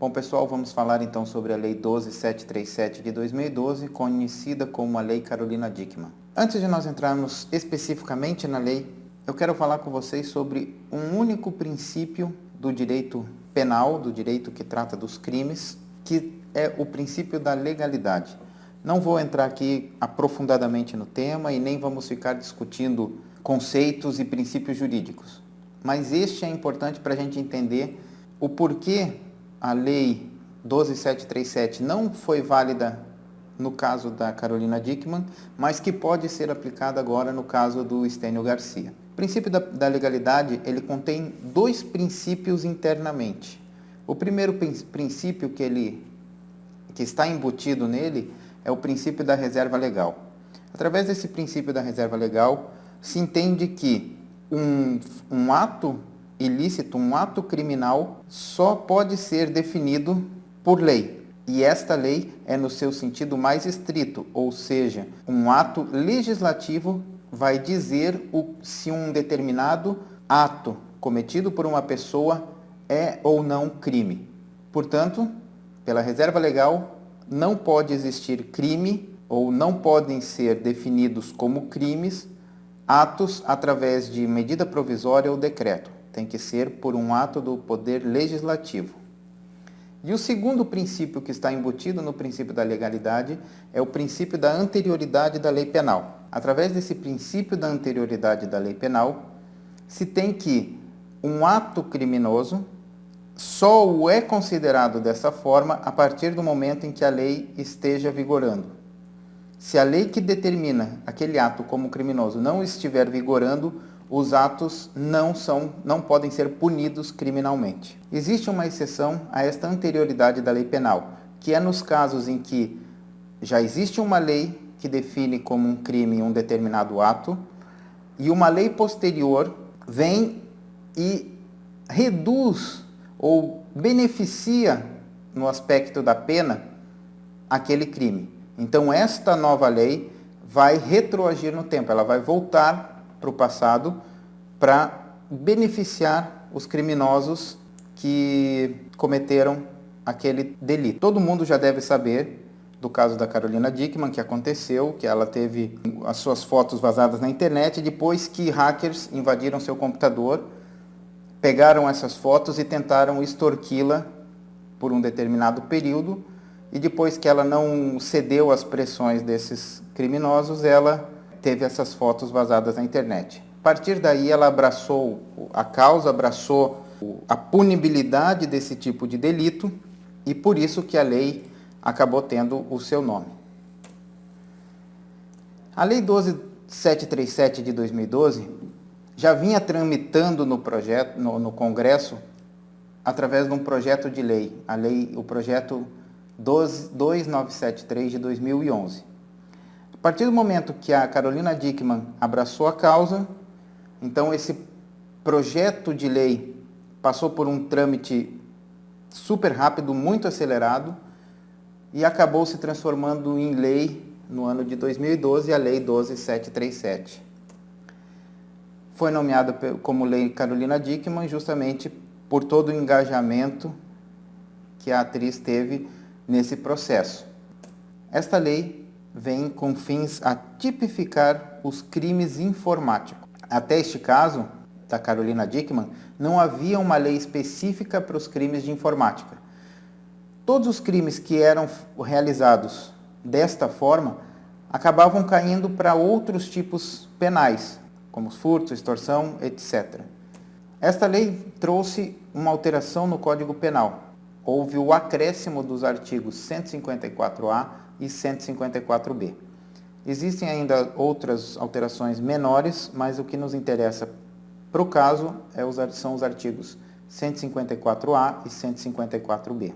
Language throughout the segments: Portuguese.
Bom, pessoal, vamos falar então sobre a Lei 12.737 de 2012, conhecida como a Lei Carolina Dickmann. Antes de nós entrarmos especificamente na lei, eu quero falar com vocês sobre um único princípio do direito penal, do direito que trata dos crimes, que é o princípio da legalidade. Não vou entrar aqui aprofundadamente no tema e nem vamos ficar discutindo conceitos e princípios jurídicos, mas este é importante para a gente entender o porquê a Lei 12.737 não foi válida no caso da Carolina Dickmann, mas que pode ser aplicada agora no caso do Estênio Garcia. O princípio da legalidade, ele contém dois princípios internamente. O primeiro princípio que está embutido nele é o princípio da reserva legal. Através desse princípio da reserva legal, se entende que um ato ilícito, um ato criminal, só pode ser definido por lei. E esta lei é no seu sentido mais estrito, ou seja, um ato legislativo vai dizer se um determinado ato cometido por uma pessoa é ou não crime. Portanto, pela reserva legal, não pode existir crime ou não podem ser definidos como crimes atos através de medida provisória ou decreto. Tem que ser por um ato do Poder Legislativo. E o segundo princípio que está embutido no princípio da legalidade é o princípio da anterioridade da lei penal. Através desse princípio da anterioridade da lei penal, se tem que um ato criminoso só o é considerado dessa forma a partir do momento em que a lei esteja vigorando. Se a lei que determina aquele ato como criminoso não estiver vigorando, os atos não podem ser punidos criminalmente. Existe uma exceção a esta anterioridade da lei penal, que é nos casos em que já existe uma lei que define como um crime um determinado ato, e uma lei posterior vem e reduz ou beneficia no aspecto da pena aquele crime. Então, esta nova lei vai retroagir no tempo, ela vai voltar para o passado para beneficiar os criminosos que cometeram aquele delito. Todo mundo já deve saber do caso da Carolina Dickmann, que aconteceu, que ela teve as suas fotos vazadas na internet, depois que hackers invadiram seu computador, pegaram essas fotos e tentaram extorquí-la por um determinado período, e depois que ela não cedeu às pressões desses criminosos, ela teve essas fotos vazadas na internet. A partir daí, ela abraçou a causa, abraçou a punibilidade desse tipo de delito, e por isso que a lei acabou tendo o seu nome. A Lei 12.737 de 2012 já vinha tramitando no Congresso através de um projeto de lei, o projeto 2973 de 2011. A partir do momento que a Carolina Dickmann abraçou a causa, então esse projeto de lei passou por um trâmite super rápido, muito acelerado, e acabou se transformando em lei no ano de 2012, a Lei 12.737. Foi nomeada como Lei Carolina Dickmann justamente por todo o engajamento que a atriz teve nesse processo. Esta lei vem com fins a tipificar os crimes informáticos. Até este caso, da Carolina Dickmann, não havia uma lei específica para os crimes de informática. Todos os crimes que eram realizados desta forma acabavam caindo para outros tipos penais, como furto, extorsão, etc. Esta lei trouxe uma alteração no Código Penal. Houve o acréscimo dos artigos 154A e 154B. Existem ainda outras alterações menores, mas o que nos interessa para o caso são os artigos 154A e 154B.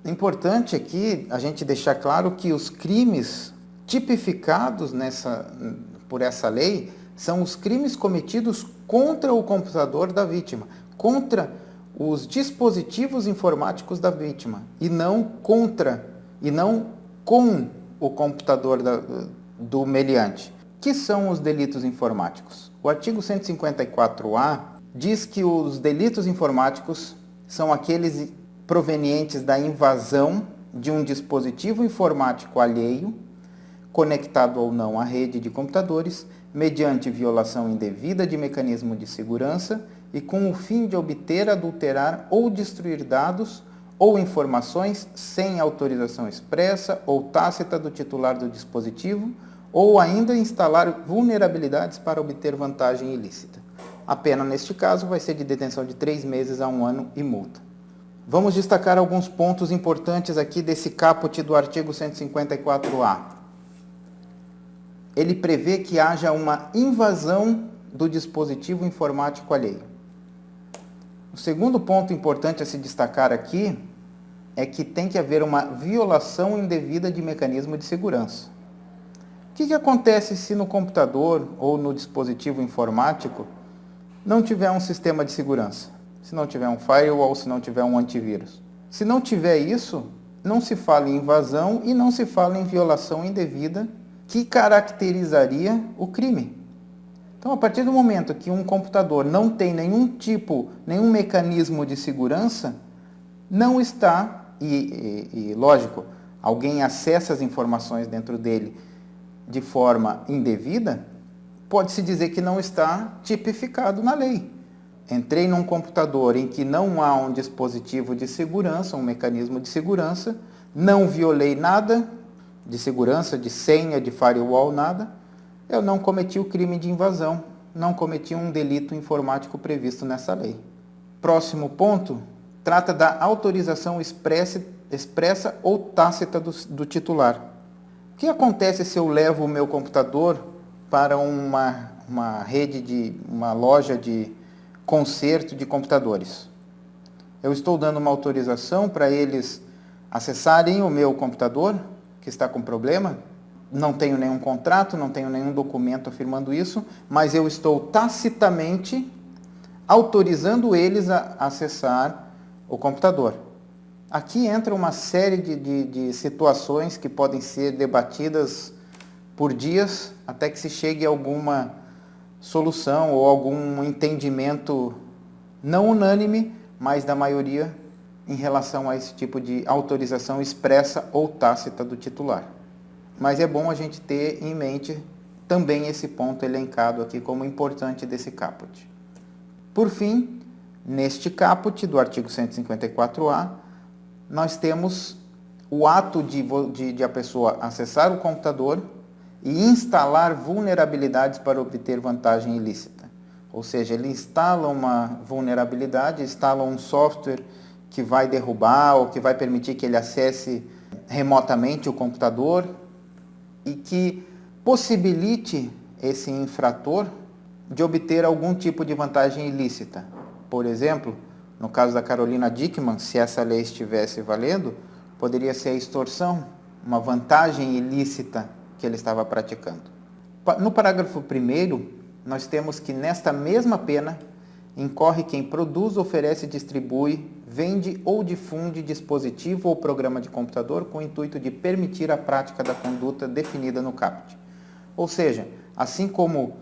Importante aqui a gente deixar claro que os crimes tipificados por essa lei são os crimes cometidos contra o computador da vítima, contra os dispositivos informáticos da vítima, e não com o computador do meliante. Que são os delitos informáticos? O artigo 154A diz que os delitos informáticos são aqueles provenientes da invasão de um dispositivo informático alheio, conectado ou não à rede de computadores, mediante violação indevida de mecanismo de segurança e com o fim de obter, adulterar ou destruir dados ou informações sem autorização expressa ou tácita do titular do dispositivo, ou ainda instalar vulnerabilidades para obter vantagem ilícita. A pena, neste caso, vai ser de detenção de 3 meses a 1 ano e multa. Vamos destacar alguns pontos importantes aqui desse caput do artigo 154-A. Ele prevê que haja uma invasão do dispositivo informático alheio. O segundo ponto importante a se destacar aqui é que tem que haver uma violação indevida de mecanismo de segurança. O que acontece se no computador ou no dispositivo informático não tiver um sistema de segurança? Se não tiver um firewall, se não tiver um antivírus? Se não tiver isso, não se fala em invasão e não se fala em violação indevida que caracterizaria o crime. Então, a partir do momento que um computador não tem nenhum mecanismo de segurança, não está, lógico, alguém acessa as informações dentro dele de forma indevida, pode-se dizer que não está tipificado na lei. Entrei num computador em que não há um dispositivo de segurança, um mecanismo de segurança, não violei nada de segurança, de senha, de firewall, nada, eu não cometi o crime de invasão, não cometi um delito informático previsto nessa lei. Próximo ponto, trata da autorização expressa ou tácita do titular. O que acontece se eu levo o meu computador para uma loja de conserto de computadores? Eu estou dando uma autorização para eles acessarem o meu computador que está com problema? Não tenho nenhum contrato, não tenho nenhum documento afirmando isso, mas eu estou tacitamente autorizando eles a acessar o computador. Aqui entra uma série de situações que podem ser debatidas por dias até que se chegue a alguma solução ou algum entendimento não unânime, mas da maioria em relação a esse tipo de autorização expressa ou tácita do titular. Mas é bom a gente ter em mente também esse ponto elencado aqui como importante desse caput. Por fim, neste caput do artigo 154-A, nós temos o ato de a pessoa acessar o computador e instalar vulnerabilidades para obter vantagem ilícita. Ou seja, ele instala uma vulnerabilidade, instala um software que vai derrubar ou que vai permitir que ele acesse remotamente o computador e que possibilite esse infrator de obter algum tipo de vantagem ilícita. Por exemplo, no caso da Carolina Dickmann, se essa lei estivesse valendo, poderia ser a extorsão, uma vantagem ilícita que ele estava praticando. No parágrafo 1º, nós temos que nesta mesma pena incorre quem produz, oferece, distribui, vende ou difunde dispositivo ou programa de computador com o intuito de permitir a prática da conduta definida no caput. Ou seja, assim como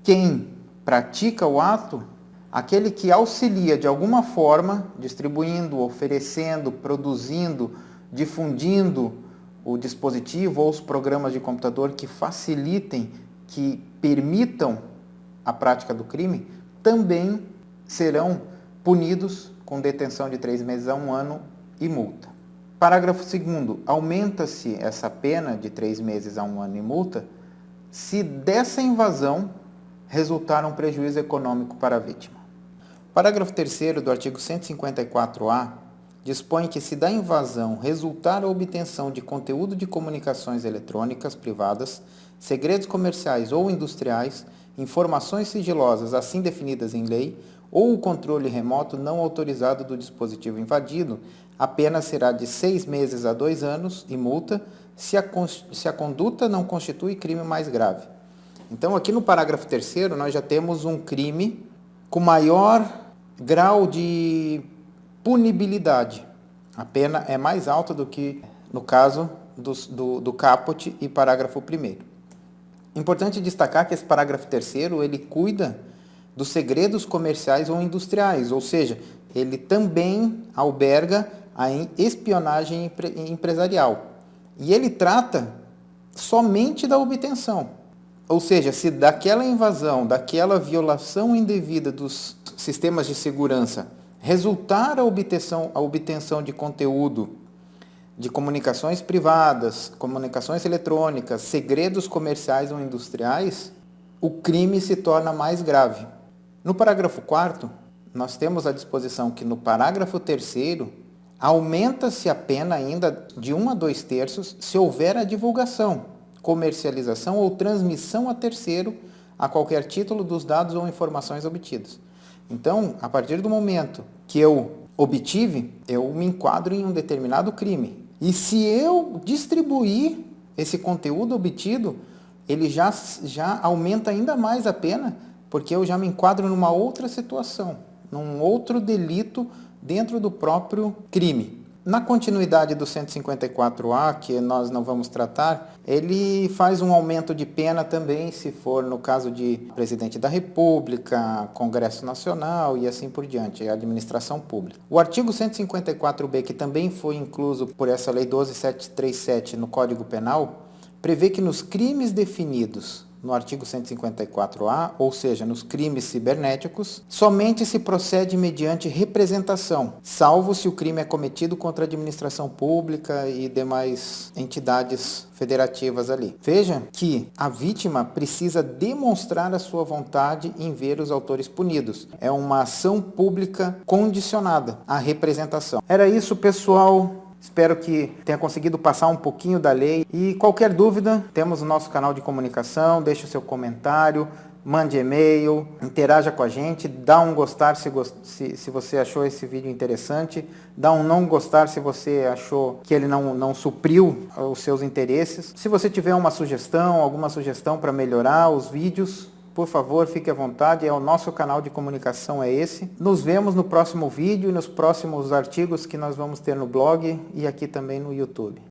quem pratica o ato, aquele que auxilia de alguma forma, distribuindo, oferecendo, produzindo, difundindo o dispositivo ou os programas de computador que facilitem, que permitam a prática do crime, também serão punidos com detenção de 3 meses a 1 ano e multa. Parágrafo 2º. Aumenta-se essa pena de 3 meses a 1 ano e multa se dessa invasão resultar um prejuízo econômico para a vítima. Parágrafo 3º do artigo 154-A dispõe que se da invasão resultar a obtenção de conteúdo de comunicações eletrônicas privadas, segredos comerciais ou industriais, informações sigilosas assim definidas em lei, ou o controle remoto não autorizado do dispositivo invadido, a pena será de 6 meses a 2 anos e multa se a conduta não constitui crime mais grave. Então, aqui no parágrafo 3º, nós já temos um crime com maior grau de punibilidade. A pena é mais alta do que no caso do caput e parágrafo 1º. Importante destacar que esse parágrafo 3º, ele cuida dos segredos comerciais ou industriais, ou seja, ele também alberga a espionagem empresarial. E ele trata somente da obtenção. Ou seja, se daquela invasão, daquela violação indevida dos sistemas de segurança resultar a obtenção de conteúdo de comunicações privadas, comunicações eletrônicas, segredos comerciais ou industriais, o crime se torna mais grave. No parágrafo 4º, nós temos a disposição que no parágrafo 3º, aumenta-se a pena ainda de 1 a 2 terços se houver a divulgação, comercialização ou transmissão a terceiro a qualquer título dos dados ou informações obtidos. Então, a partir do momento que eu obtive, eu me enquadro em um determinado crime. E se eu distribuir esse conteúdo obtido, ele já aumenta ainda mais a pena, porque eu já me enquadro numa outra situação, num outro delito dentro do próprio crime. Na continuidade do 154A, que nós não vamos tratar, ele faz um aumento de pena também, se for no caso de presidente da República, Congresso Nacional e assim por diante, administração pública. O artigo 154B, que também foi incluso por essa Lei 12.737 no Código Penal, prevê que nos crimes definidos no artigo 154A, ou seja, nos crimes cibernéticos, somente se procede mediante representação, salvo se o crime é cometido contra a administração pública e demais entidades federativas ali. Veja que a vítima precisa demonstrar a sua vontade em ver os autores punidos. É uma ação pública condicionada à representação. Era isso, pessoal. Espero que tenha conseguido passar um pouquinho da lei. E qualquer dúvida, temos o nosso canal de comunicação, deixe o seu comentário, mande e-mail, interaja com a gente, dá um gostar se você achou esse vídeo interessante, dá um não gostar se você achou que ele não supriu os seus interesses. Se você tiver alguma sugestão para melhorar os vídeos, por favor, fique à vontade, o nosso canal de comunicação é esse. Nos vemos no próximo vídeo e nos próximos artigos que nós vamos ter no blog e aqui também no YouTube.